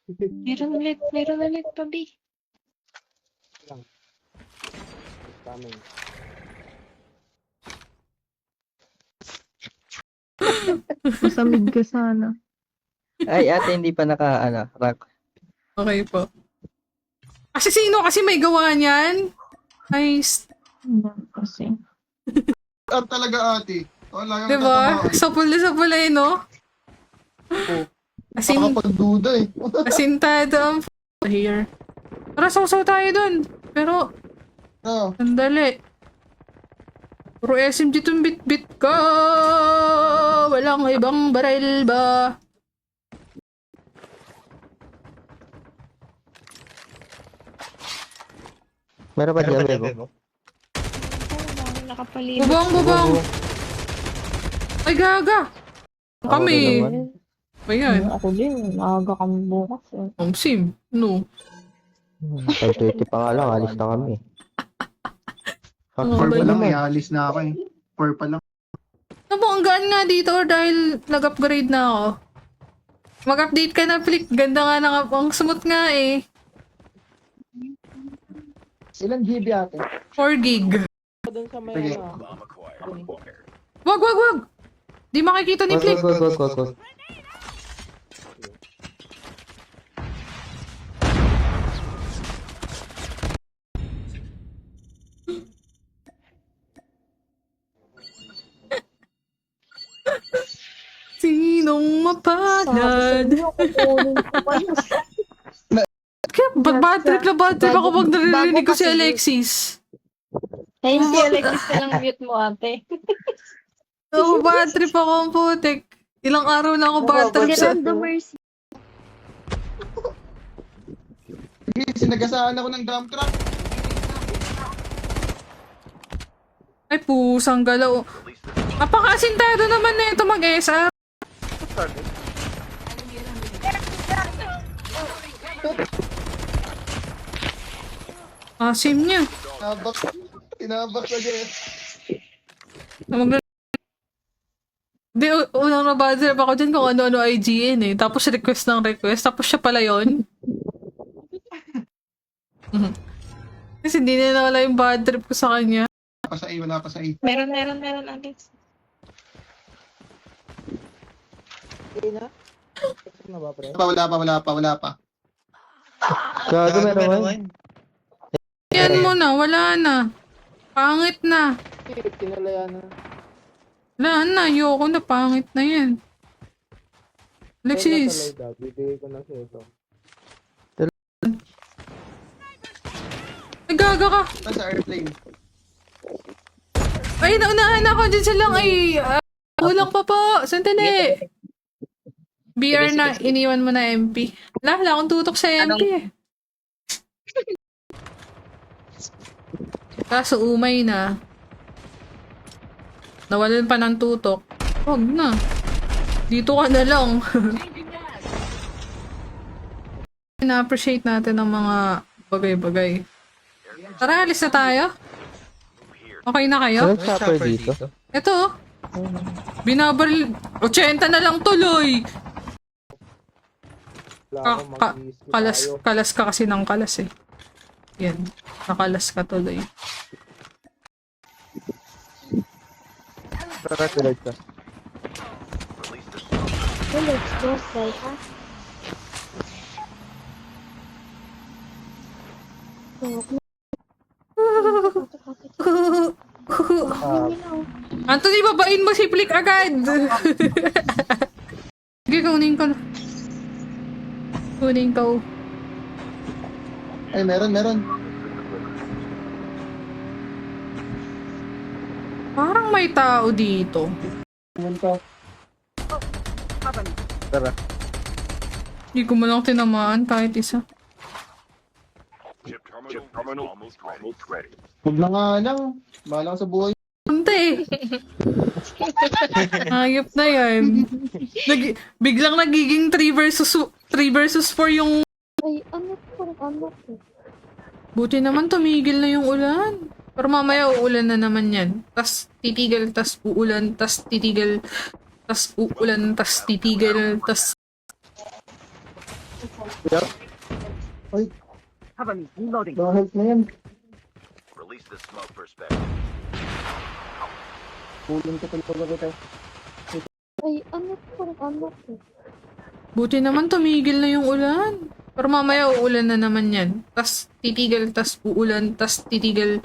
Meron ulit, Pabi. Lang. Coming. Masamig ka sana. Ay, ate, hindi pa rank. Okay po. Kasi sino kasi may gawa niyan? Nice. Kasi. Talaga ate. Wala kang Diba? tatamaan. Sa pula eh, no? Nakakapagduda eh. Asintado ang here. Tara, sausaw tayo dun. Pero, Ah, sandali. Puro SMG tong bit-bit ka. Walang ibang baril ba? Meron ba dyan, Bebo? Nakapalibot. Bubong! Ay, gaga! Kami. naman. Ba yan? Ako din, maaga kami bukas eh. Sim. No. 5:30 pa nga lang, alis na kami. Ano four ba pa lang, yun? ialis na ako eh. 4 pa lang. Ano ang gaan nga dito or dahil nag-upgrade na ako? Mag-update ka na, Flick. Ganda nga na ang smooth nga eh. Ilan GB ate? 4 gig. Doon sa may Sige. Wag! Di makikita ni Flick. Wag. Sinong mapalad? Sabi ko, kukunin ko pa yun. Kaya bad trip ako pag naririnig ko si kasi- Alexis. Ay, si Alexis ka lang mute mo, ate. Oo, bad trip ako ang putik. Ilang araw na ako bad trip Si sa... Randomers. Sige, sinagasaan ako ng dump truck. Ay, pusang galaw. Napakasintado naman na ito mag-SR. Asim niya. Tinabak na dyan. Di, unang na-bad trip ako dyan kung ano-ano IGN eh. Tapos request ng request. Tapos siya pala yun. Kasi hindi na nawala yung bad trip ko sa kanya. Wala pa sa A. Meron, Alex. Hindi na? Check na ba, pre? Wala pa. Gago, meron. Yan mo na, wala na. Pangit na. Kinalaya na. Wala na, ayoko na, pangit na yan. Alexis. Bibigay ko na sa ito. Nagaga ka. Sa airplane. Ay, naunahan ako dyan silang ay... kulang pa po. Sandali. BR na, iniwan mo na MP. Wala akong tutok sa MP eh. Kaso umay na. Nawalan pa ng tutok. Huwag na. Dito ka na lang. Na-appreciate natin ang mga bagay-bagay. Tara, alis na tayo. Okay na kayo? Anong chopper dito? Ito. Binabaril. 80 na lang tuloy. Wala akong mag-iisip tayo. Kalas ka kasi ng kalas eh. Yan. Nakalas ka tuloy. Tara, tulad ka. Let's go, ha? Anthony, babain mo si Flick agad! Sige, kunin ko na. Kunin ko. Ay, meron. Parang may tao dito. Tara. Hindi ko man lang tinamaan kahit isa. Chip terminal almost ready. Huwag na nga lang. Bahala ka sa buhay. Kunti. Hayop na yan. Biglang nagiging 3 versus 4 yung... Ay, ano po? Buti naman tumigil na yung ulan. Pero mamaya uulan na naman yan. Tas titigil, tas uulan, tas titigil, tas uulan, tas titigil, tas... Bakit na yan? Release the smoke perspective. Pulong ko talaga kita. Ay, ano po? Buti naman tumigil na yung ulan. Pero mamaya uulan na naman yan. Tas titigil, tas uulan, tas titigil,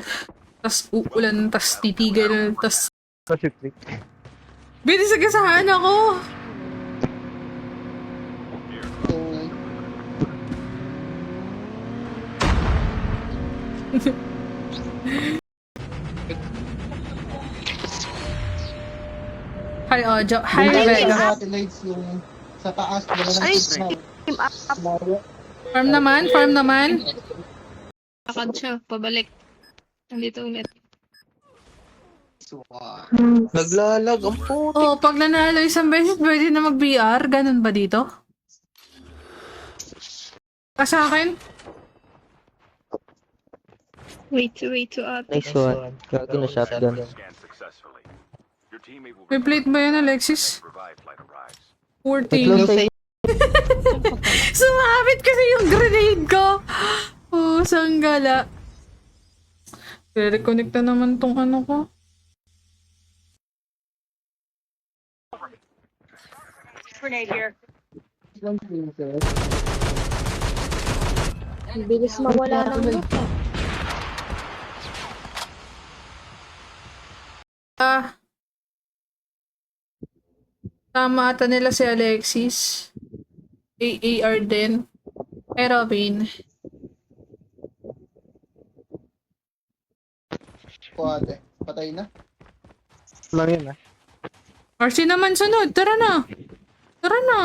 tas uulan, tas titigil, tas... Binisagasaan ako! Hi, Ojo. Hi, Rebecca. Satellites yung sa taas. Wala nang signal. Farm naman, farm naman. Lakad siya, pabalik. Nandito ulit. Naglalag ang puto. Oh, pag nanalo isang beses, pwede na mag-VR. Ganun ba dito? Sa akin? Wait to ate. Nice one. Gagi na shotgun. Scan successfully. Your teammate will May plate ba yan, Alexis? revive flight arrives. Poor Close thing. sa Sumabit kasi yung grenade ko. Oh, sanggala. Re-reconnect na naman tong ano ko. Ang bilis mawala ng loot. Tama ata nila si Alexis. AAR din. Hey, Robin. Kuwate. Patay na. Lang yun ah. RC naman sunod. Tara na. Tara na.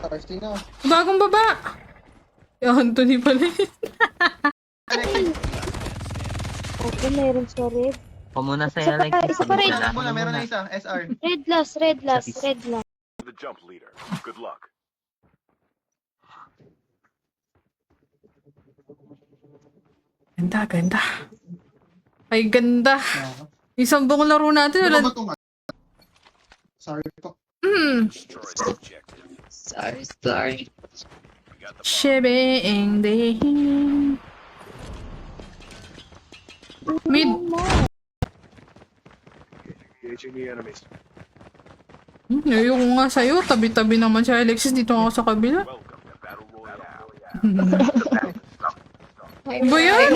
RC na. Bagong baba. Si Anthony pala yun. Okay, meron sa red. Pamuna sa Isa pa, like isa pa rin. Muna, meron na isa. SR. Red last. The jump leader. Good luck. Ganda, ganda. Ay, ganda. Isang buong laro natin. Wala Wala. ba ito nga? Sorry po. Destroy the objective. Sorry. We got the Shebeng din. Mid. engaging the enemies. Ayoko nga sa'yo. Tabi-tabi naman si Alexis. Dito ako sa kabila. Welcome to Battle Royale. Ba yan?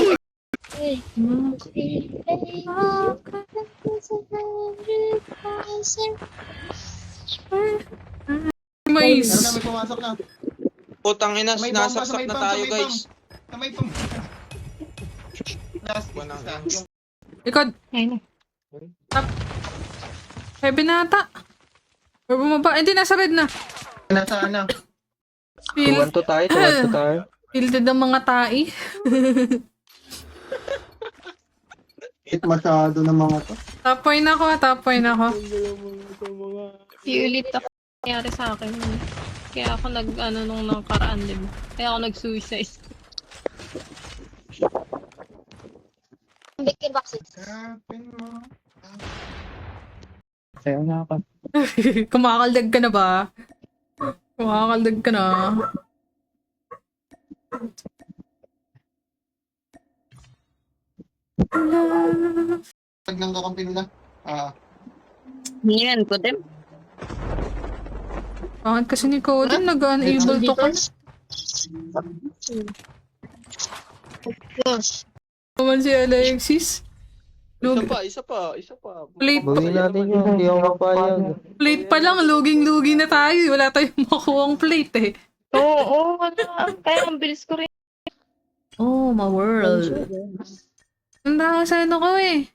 Mais. Meron na, may pumasok na. Putang ina, May bomba, nasaksak may na bomb, tayo may guys. bomb. May pang. Last is isa. Yung Likod. Ayun na. Top. Heavy na ata. Or bumaba. Hindi, nasa red na. nasa ano. Feel, 2-1 to tayo, 2-1 to tayo. tilted ang mga tai. Hit masyado ng mga to. Top point ako, top point ako. Ulit ako nangyari sa akin. Kaya ako nag-ano nung nakaraan, diba? Kaya ako nag-suicide. Victor boxes. Kapin mo. Sayo na ako. Kumakaldag ka na ba? Kumakaldag ka na. Pag nang kakampi nila. Ngayon ko din. Bakit kasi ni Colin nag-unable to ka? Naman si Alexis. Isa pa. Plate pa, Bawi natin yun, hindi ako mapayag. plate pa lang, luging-lugi na tayo. Wala tayong makuha plate eh. Oo, kaya ang bilis ko rin. Oh, my world. Nanda sa ano ko eh.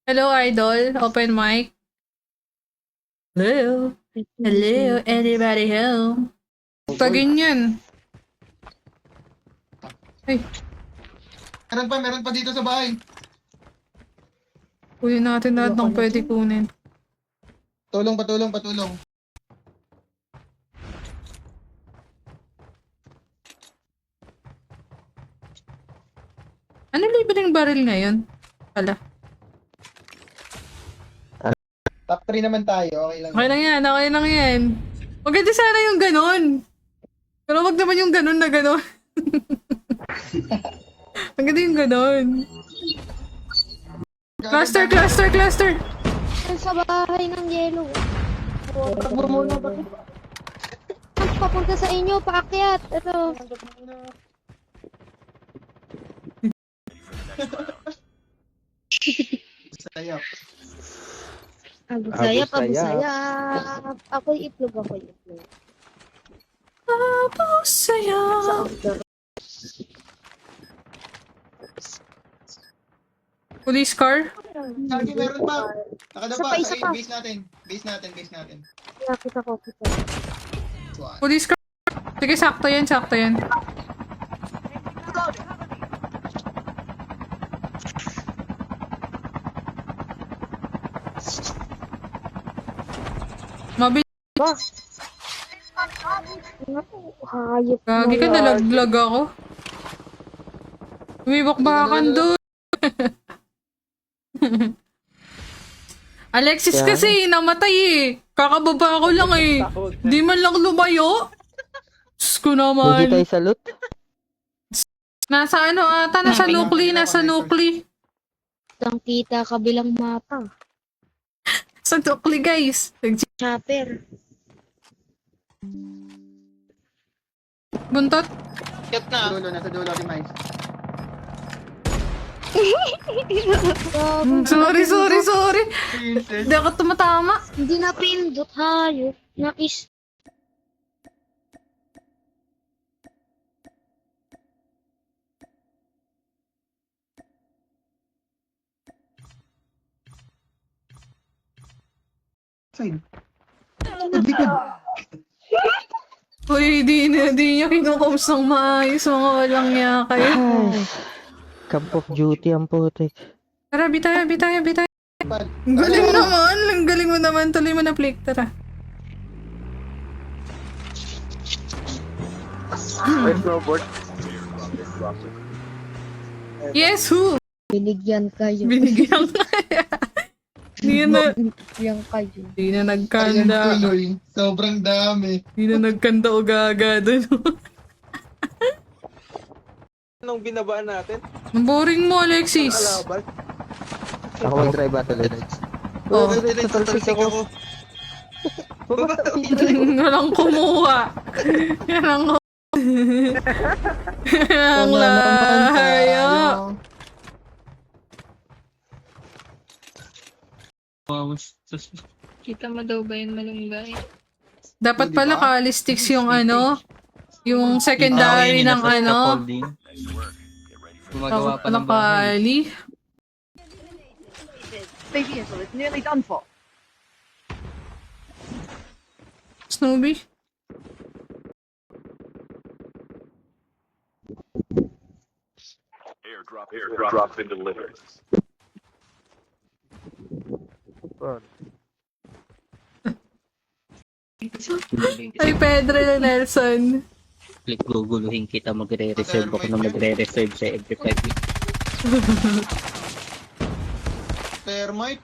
Hello, idol. Open mic. Hello. Hello, anybody home? Tagin yan. Ay, Meron pa dito sa bahay. kunin natin lahat ng pwede kunin. Patulong. Ano libreng baril ngayon? Pala. Top 3 naman tayo. Okay lang. Okay lang yan, okay lang yan. Maganda sana yung ganon. Pero wag naman yung ganun na ganun. Ang ganda yung ganun. Cluster! Sa bahay ng yellow. Takbo muna ba? Papunta sa inyo, paakyat. Ito. Sayap. Abusayap, Abusayap. abusayap. Ako'y itlog. Saya. Sa outdoor. Police car? Lagi meron pa. Nakadapa Isa sa pa. base natin. Base natin. Nakita ko. Police car? Sige, sakto yan. Mabilis. Hayop. Gagi ka, nalaglag ako. Umibak-bakan doon. Alexis Kaya? kasi, namatay eh. Kakababa ko lang eh. Di man lang lumayo. Diyos ko Hindi naman. tayo sa loot. Nasa ano ata, nasa nukli. Ang kita kabilang mapa. Sa nukli guys. Chopper. Buntot. Kat na. Nasa dulo, Demise. Sorry. Hindi ako tumatama. Hindi na pindot. Hayop. Nakis. Side. Uy, di niya kinukoms ng maayos. Mga walang niya kayo. Ay, Camp of Duty ang putik. Tara, bitaya. Ang galing naman. Ang galing mo naman. Tuloy mo na flick. Tara. May snowboard. Yes, who? Binigyan kayo. Binigyan ka. Binigyan kayo. Di na Ayan nagkanda. tuloy. Sobrang dami. Di na nagkanda o gaga dun. Anong binabaan natin? Ang boring mo, Alexis. Kalaban. Ako mag-drive battle ulit. Oh. Tatalsik ako. Walang kumuha. Yan ang ang layo. Kita mo daw ba yun malunggay? Dapat pala kalistics yung ano, yung secondary ng ano. Gumagawa pa ng bahay. Nakali. Snoopy? Airdrop been delivered. Ay, Pedro na Nelson. Click guguluhin kita, magre-reserve ako na magre-reserve sa every 5 weeks. Thermite.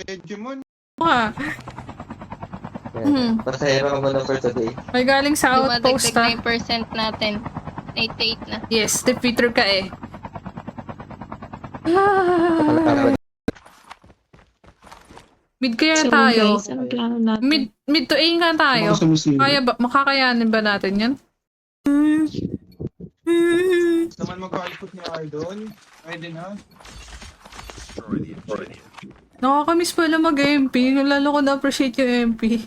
Hegemon. Ah, Pasahero mo na for today. may galing sa outpost Dumadagdag ah. na yung % natin. 88 na. Yes, defeater ka eh. Ah, mid kaya So tayo. guys, ang plano natin? Mid to A nga tayo. Mga sumusunod. Kaya ba, makakayanin ba natin yan? Naman mag-output niya kayo doon. Pwede na. Destroy the objective. Nakakamiss pala mag-MP. Lalo ko na-appreciate yung MP.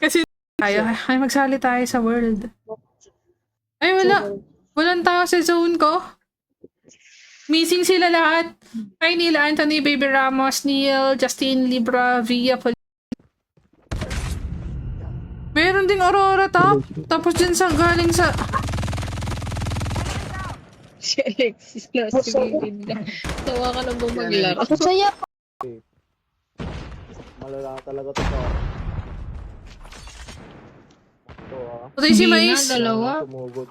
Kasi tayo, ay magsali tayo sa world. Ay wala. Walang tao sa zone ko. Missing sila lahat. Ay nila Anthony, Baby Ramos, Neil, Justin, Libra, Via, meron ding Aurora top. Tapos dyan sa galing sa... Si Alexis na si Bibin lang. Tawa ka na ba maglaro? Masaya pa. Malala talaga to sa... Ito ah. Patay si Hindi na, Mais. dalawa. Sumugod.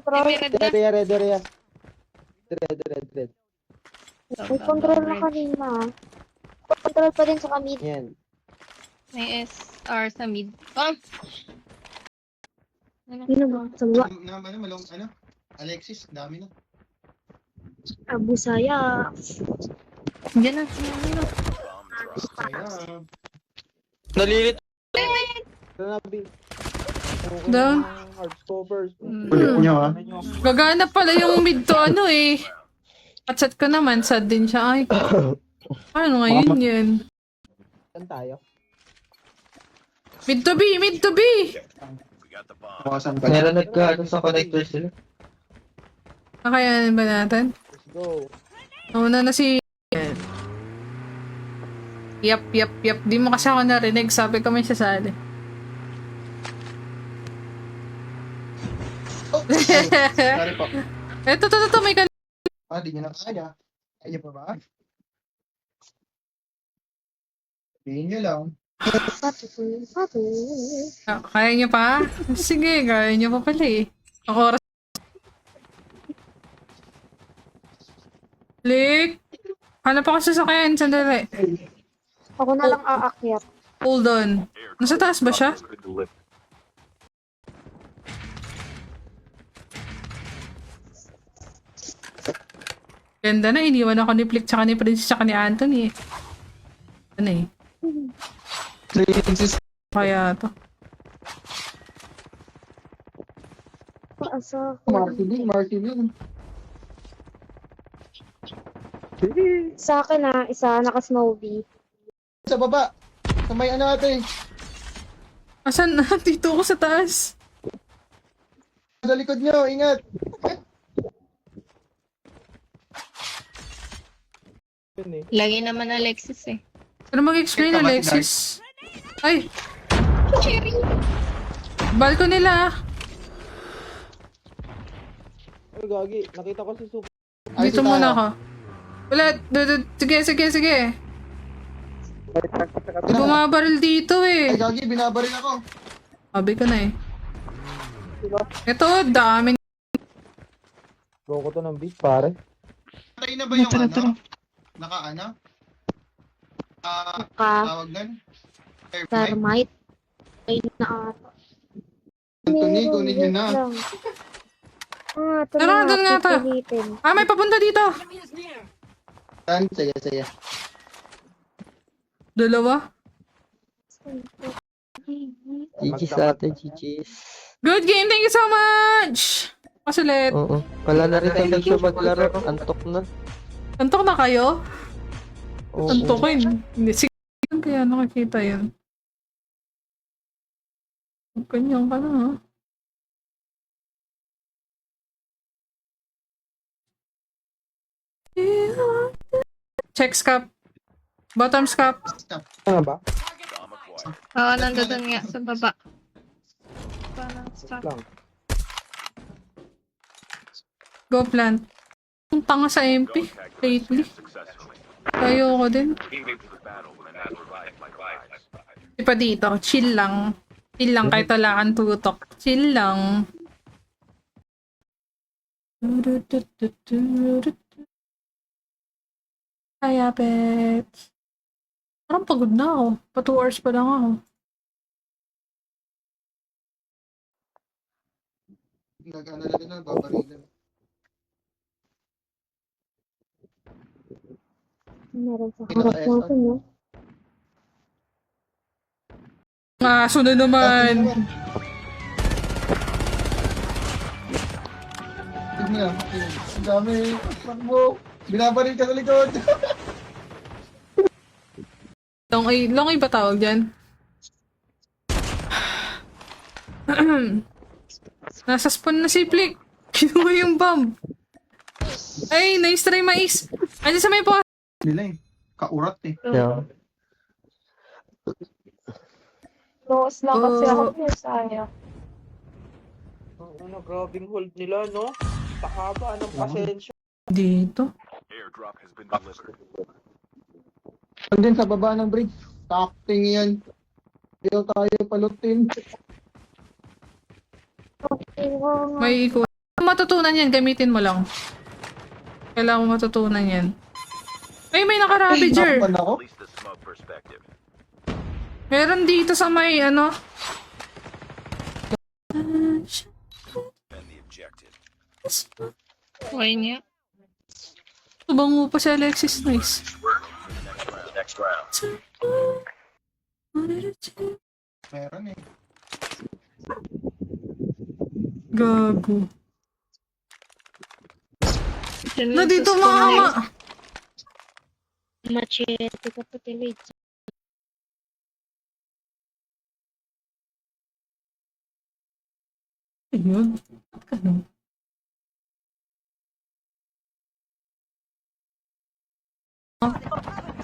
Red. Red. May control na kanina. Control pa din sa kami. Yan. May SR sa mid. Ah! Sino ba? Sa baba. Alexis, dami na. Abu Saya. Diyan na. Diyan na. Kaya, Nalilit. Grabe. Down. Hardcovers. ulit nyo ha. Gagana pala yung mid to ano eh. At-chat ko naman, sad din siya. Ay, ano ngayon yan? Saan tayo? Mid to B, mid to B! We got the bomb. Bukasan ka Meron na. nagka sa connector sila. Kakayanin ba natin? Let's go. Nauna na si... Yap. Di mo kasi ako narinig. Sabi ko may sasali. Sorry po. Ito, may kan... Di nyo na kaya. Kaya pa ba? Sabihin nyo lang. Kaya niyo pa? Sige, kaya niyo pa pala eh. Ako oras. Lik! Hanap ako sa sasakyan, sandali. Ako na lang aakyat. Hold on. Nasa taas ba siya? Has been delivered. Ganda na, iniwan ako ni Flick tsaka ni Prince tsaka ni Anthony eh. Ano eh? Kaya to. Paasa ko. Martin. Sa akin na, isa naka-snowbee. Sa baba. Sa may ano ate. Asan na? Dito ako sa taas. Sa likod nyo, ingat. Yun eh. Lagi naman Alexis eh. Pero mag-explain Ikaw, Alexis. Ay! Cherry! Balko nila. Ay, gagi. Nakita ko si Super. Dito muna ako. Wala. Sige. Bumabaril dito eh. Ay, gagi, binabaril ako. Sabi ko na eh. Ito, dami. Go ko to ng beat, pare. Patay na ba yung ano? Naka-ano? Naka Tawag nun? Airplane? thermite. Ay na ata. Anthony, kunin nyo na. Lang. Ito Tara, na doon nga ta. pipilitin. Ah, may papunta dito. Saan? Saya. Dalawa. GG's ate, GG's. Good game, thank you so much! Pasulit. Oo. Wala na rin tayo siya maglaro. Antok na. Antok na kayo? Oo. Antokin. Hindi, sige. Kaya nakikita yun. Ganyan ka na ha. Check scap. Bottom scap. Ano ba? Bomb acquired. Oo, nandoon nga sa baba. Parang stuck. Lang. Go plant. Ang tanga sa MP. Lately. Successfully. Ayoko din. Teammates to the battle and that revived my vibes. Di pa dito. Chill lang. Chill lang kahit wala kang tutok. Chill lang. Kaya, pets. Parang pagod na ako. Pa 2 hours pa lang ako. Nag-ano na din na, babarilan. Meron sa harap natin, no? Aso na naman. Tignan nga. Ang dami. Takbo. Binabaril ka sa likod. Long ay ba tawag dyan? Nasa spawn na si Flick. Kinuha yung bomb. Ay, nice try, mais. Andiyan sa may po. Nila eh. Kaurat eh. Yeah. Loos lang kasi Oh. ako kung sayang. Ano, grabing hold nila, no? Pakaba ng pasensya. Dito. Airdrop has been delivered. Andun sa baba ng bridge. Takting yan. Ayaw tayo palutin. May ikot. Matutunan yan, gamitin mo lang. Kailangan mo matutunan yan. Ay, may naka-ravager. Nakpan ako. Release the smoke perspective. Meron dito sa may ano. And the objective. Okay niya. Tubango pa si Alexis. Nice. Next round. Meron eh. Gago. Diyan Na lang dito sa mama. Machete ka pati late. Ayun. Ganun.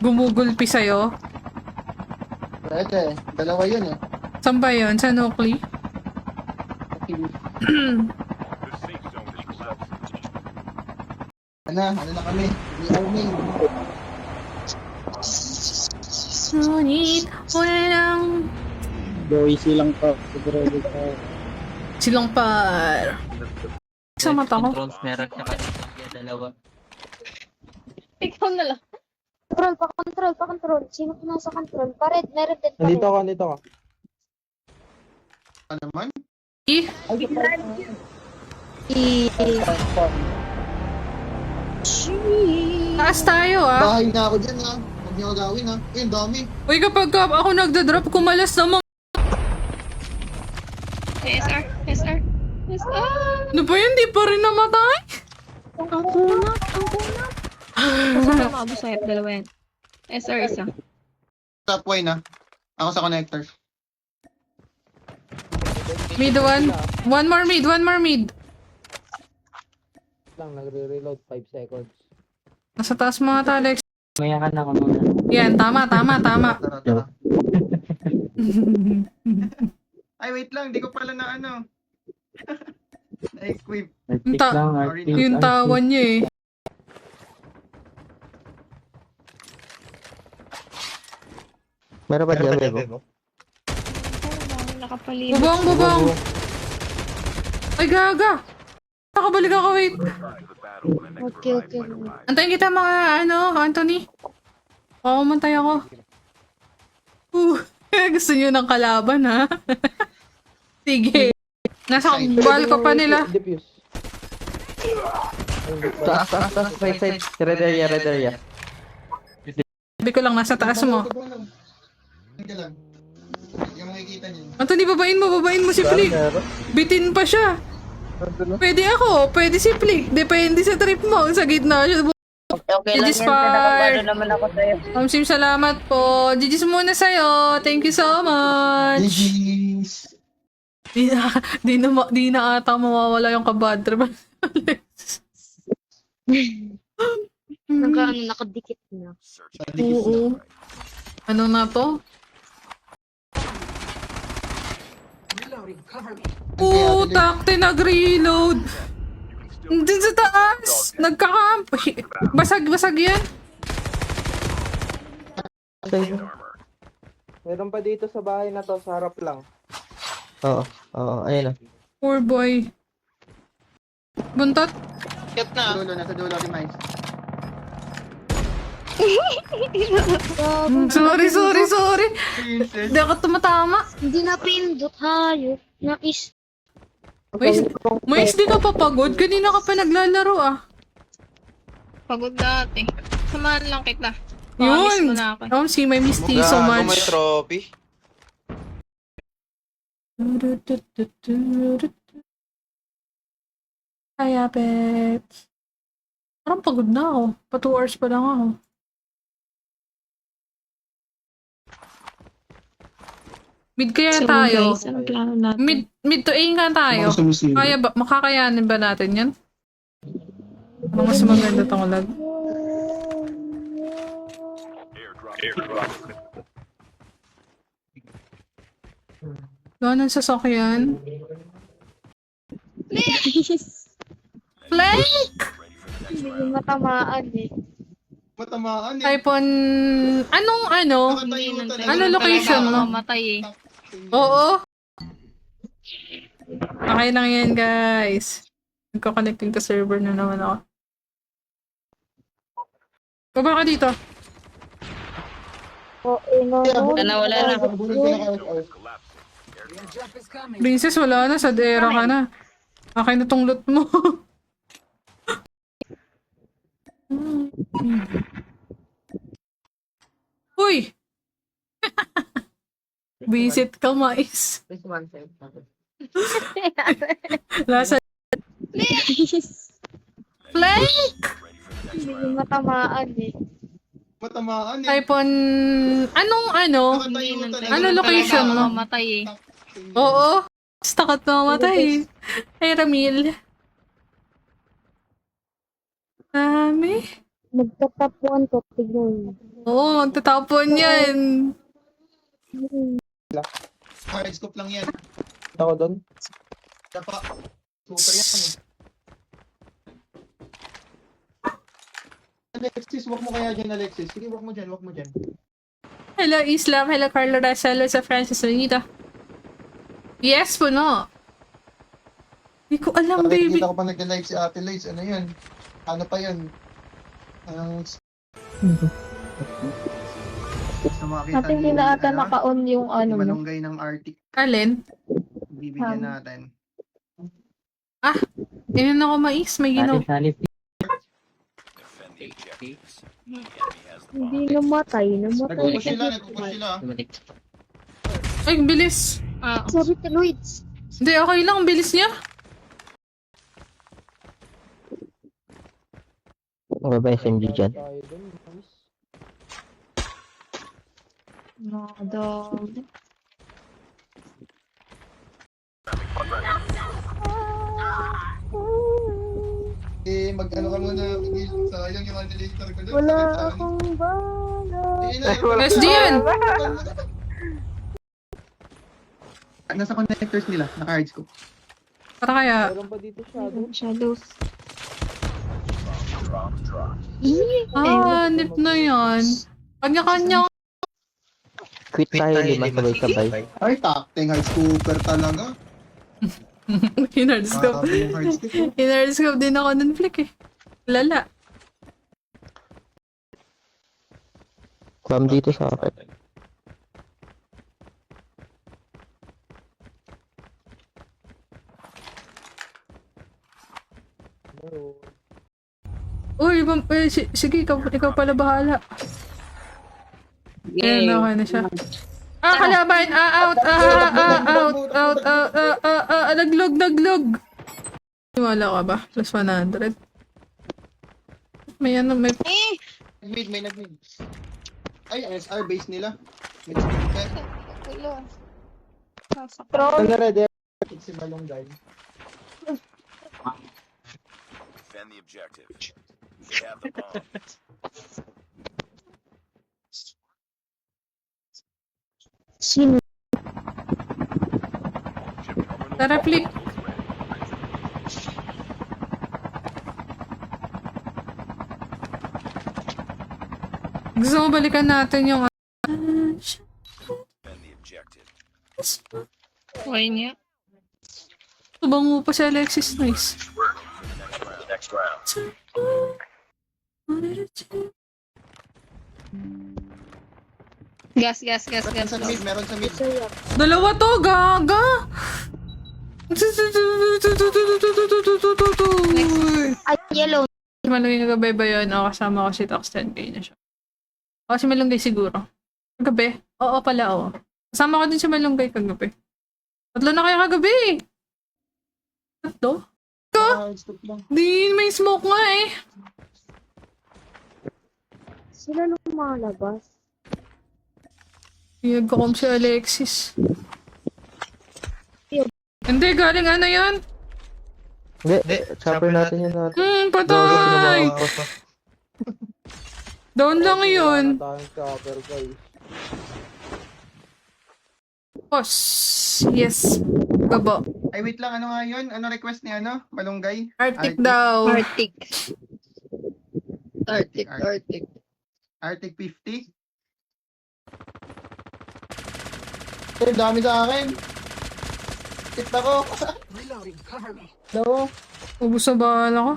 Gumugulpi sa'yo? Pwede. Dalawa yun eh. Saan ba yun? Sa Nukli? The safe zone is collapsing. Ano na kami? We are me. Ngunit, wala lang. Boy, silang pa. Silang par. Sa mata ko. Controls meron siya kasi dalawa. Ikaw na lang. Pa-control. Sino po nasa control? Pared, meron din pared. Nandito ka. Ano naman? Eh, taas tayo ah. Bahay na ako dyan ha. Huwag niyo agawin ha. Ayun, dami. Uy, kapag ako nagda-drop, kumalas naman. SR. Ano ba yun? Di pa rin namatay? Ang kunat. Kasi tumabo sa'yo. Dalawa yan. SR isa. Top way na. Ako sa connector. Mid one. One more mid. Lang, nagre-reload 5 seconds. Nasa taas mga Alex. Maya ka na ako muna. Yan, tama. Tara. Ay, wait lang. Di ko pala na ano. Na-equip. Arctic Ta- lang, Arctic. Yung tawan niya eh. Meron ba dyan, Bebo? Nakapalibot. Bubong. Ay, gaga. Nakabalik ako, wait. Survive the battle when the next Okay. revive flight arrives. Antayin kita mga, Anthony. Mamantay ako. Gusto niyo ng kalaban, ha? Sige. Nasa bal ko pa nila. Defuse. Taas. Right side. Red area. Sabi ko lang, nasa taas mo. Hindi lang. Yung makikita niyo. Anthony, babain mo si Flick. Bitin pa siya. Pwede ako, pwede si Flick. Depende sa trip mo. Sa gitna siya. Okay lang Gigis yan, Par. nakapano naman ako sa'yo. Sim, salamat po. Gigis muna sa'yo. Thank you so much. GG's. Di na ata mawawala yung kabad trip. Nakadikit na. Search Oo. Ano na to? Takte nag-reload. Din sa taas. Nagkakamp. Basag yan. armor. Meron pa dito sa bahay na to, sa harap lang. Oo. Ayun na. Poor boy. Buntot. Cute na. Nasa dulo si Miles. Sorry. Hindi ako tumatama. Hindi na pindot hayop. Mais, di ka pa pagod? Kanina ka pa naglalaro ah. Pagod dati. Samahan lang kita. Promise Yun. mo na ako. Si may miss you so much. May trophy. Kaya, pets. Parang pagod na ako. Pa 2 hours pa lang ako. Mid kaya So tayo. guys, anong plano natin? Mid to A nga tayo. Mga sumisigaw. Kaya ba, makakayanin ba natin yan? Ano mas maganda tong lag? Airdrop. Ganon sa sakyan. Flank! Hindi ko matamaan eh. Matamaan eh. iPhone... Anong ano? Nakatayo talaga. Ano location mo? Mamatay eh. Oo. Okay lang yan, guys. Nagko-connecting to server na naman ako. Baba ka dito. Oh, no. Wala na. Nabulol ka na Zone is ka. collapsing. Princess, wala na. Sad era ka na. Akin na tong loot mo. Uy! Visit ka, mais. Please, one save. Nasa flank! Hindi ko matamaan eh. Matamaan eh. iPhone... Anong ano? Nakatayo talaga. Ano location mo? Mamatay eh. Oo. Takot na mamatay. Ay, Ramil. Dami. Nagtatapuan ko, tignan. Oo, magtatapon yan. Hard scope lang yan. Ako doon. Dapa. Super yan eh. Alexis, wag mo kaya dyan, Alexis. Sige, wag mo dyan, wag mo dyan. Hello, Islam. Hello, Carlo Rossello sa Francis Anita. Yes, puno. Hindi ko alam, baby. Nakikita ko pa nag-live si Ate Liz. Ano yun? Ano pa yun? Anong... Gusto makita At hindi na ata naka-on yung ano mo. malunggay ng Arctic. Alin? Bibigyan natin. Inan ako mais. May ginaw. Sali-sali. Defend the objectives. The enemy has the bomb. Hindi namatay. Namatay. Nagpupush sila. Bumalik. Ay, ang bilis. Ah, Sabi ka, Lloyds. Hindi, okay lang. Ang bilis niya. Ano ba SMG dyan? Tayo doon. Nice. nakadog. Eh, mag-ano ka muna, Miguel. Sayang yung annihilator ko doon. Wala Sakit sa akin. akong bala. SD yan. Nasa connectors nila, naka-hard scope. Para kaya. Meron pa dito shadow. Shadows. Nip na yan. Kanya-kanya. Quit tayo, lima sabay-sabay. Ay, takting hard scooper talaga. Hinardscope. Grabe yung hard scope. Hinardscope din ako nun, Flick eh. Lala. Clam dito sa akin. Meron. Uy, sige, ikaw pala bahala. Ayan, okay na siya. Kalaban! Out! Naglog! Wala ka ba? Plus 100. May ano, may... May nag-mid. Ay, SR base nila. May speaker. Ano na ready? Si Malunggay. Defend the objective. They have the bomb. Sino? Chip terminal Tara, Flick. Gusto mo balikan natin yung... defend the objective. Why niya? Subang mo pa si Alexis Nice. Next round. Gas. Meron sa mid, meron sa mid. Dalawa to, gaga! Ay, yellow. Malunggay kagabi ba yun? O, kasama ko si Tox 10K na siya. O, si Malunggay siguro. Kagabi? Oo pala, oo. Kasama ko din si Malunggay kagabi. Tatlo na kayo kagabi! Tatlo? Hard scope lang. Di, may smoke nga eh. Sila lumalabas. Pinagkakom si Alexis. Hindi, galing ano yan? Hindi, chopper natin yun natin. Patay! Down lang yun. Wala tayong chopper, guys. Pos. Yes. Gabo. Ay, wait lang. Ano nga yun? Ano request ni ano? Malunggay? Arctic daw. Arctic. Arctic 50? Eh, dami sa akin. Hit ako. No. Ubus na bahala ko.